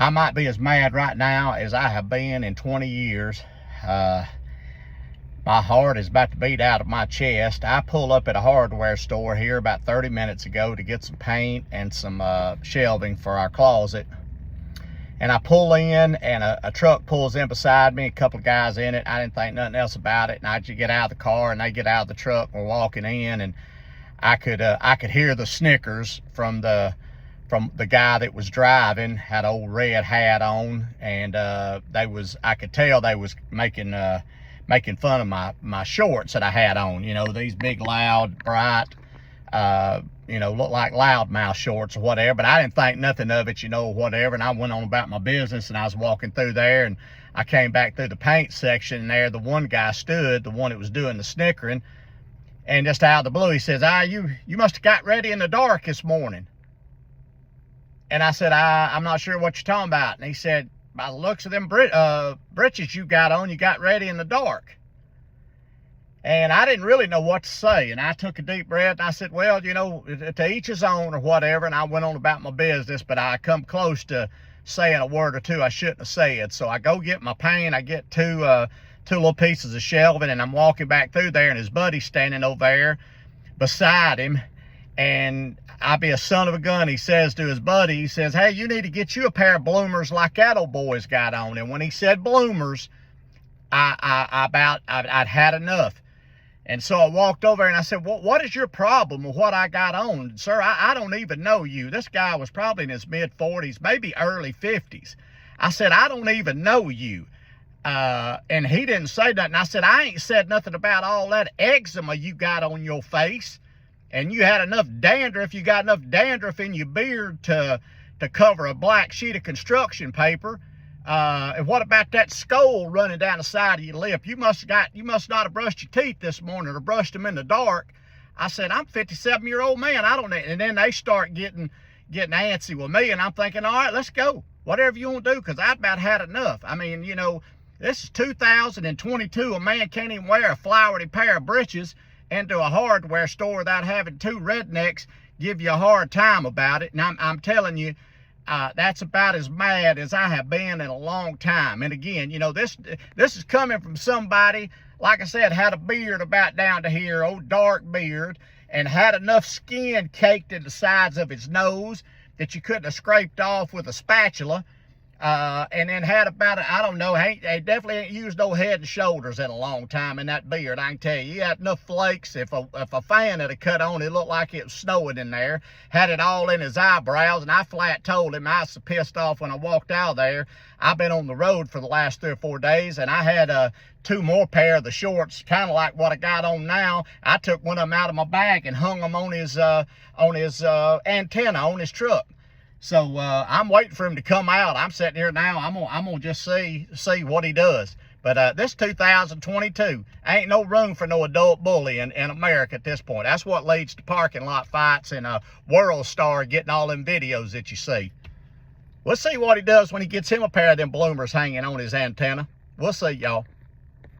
I might be as mad right now as I have been in 20 years. My heart is about to beat out of my chest. I pull up at a hardware store here about 30 minutes ago to get some paint and some shelving for our closet. And I pull in, and a truck pulls in beside me, a couple of guys in it. I didn't think nothing else about it. And I just get out of the car, and they get out of the truck. We're walking in, and I could hear the snickers from the guy that was driving. Had an old red hat on, and I could tell they was making fun of my shorts that I had on. You know, these big, loud, bright, look like loudmouth shorts or whatever. But I didn't think nothing of it, whatever. And I went on about my business, and I was walking through there, and I came back through the paint section, and there the one guy stood, the one that was doing the snickering, and just out of the blue, he says, you must have got ready in the dark this morning. And I said, I'm not sure what you're talking about. And he said, by the looks of them britches you got on, you got ready in the dark. And I didn't really know what to say. And I took a deep breath, and I said, well, to each his own or whatever. And I went on about my business, but I come close to saying a word or two I shouldn't have said. So I go get my paint. I get two little pieces of shelving, and I'm walking back through there, and his buddy's standing over there beside him. And I be a son of a gun, he says to his buddy, he says, hey, you need to get you a pair of bloomers like that old boy's got on. And when he said bloomers, I'd had enough. And so I walked over and I said, well, what is your problem with what I got on? Sir, I don't even know you. This guy was probably in his mid-40s, maybe early 50s. I said, I don't even know you. And he didn't say nothing. I said, I ain't said nothing about all that eczema you got on your face. And you had enough dandruff, you got enough dandruff in your beard to cover a black sheet of construction paper. And what about that skull running down the side of your lip? You must not have brushed your teeth this morning or brushed them in the dark. I said, I'm a 57-year-old man. I don't know. And then they start getting antsy with me, and I'm thinking, all right, let's go. Whatever you want to do, because I've about had enough. I mean, this is 2022. A man can't even wear a flowery pair of breeches into a hardware store without having two rednecks give you a hard time about it. And I'm telling you, that's about as mad as I have been in a long time. And again, this is coming from somebody, like I said, had a beard about down to here, old dark beard, and had enough skin caked in the sides of his nose that you couldn't have scraped off with a spatula. And then had about, I don't know, he definitely ain't used no Head and Shoulders in a long time in that beard. I can tell you, he had enough flakes. If a fan had cut on, it looked like it was snowing in there. Had it all in his eyebrows, and I flat told him I was so pissed off when I walked out of there. I've been on the road for the last 3 or 4 days, and I had 2 more pair of the shorts, kind of like what I got on now. I took one of them out of my bag and hung them on his antenna on his truck. So I'm waiting for him to come out. I'm sitting here now. I'm gonna just see what he does. But this 2022, ain't no room for no adult bully in America at this point. That's what leads to parking lot fights and World Star getting all them videos that you see. We'll see what he does when he gets him a pair of them bloomers hanging on his antenna. We'll see, y'all.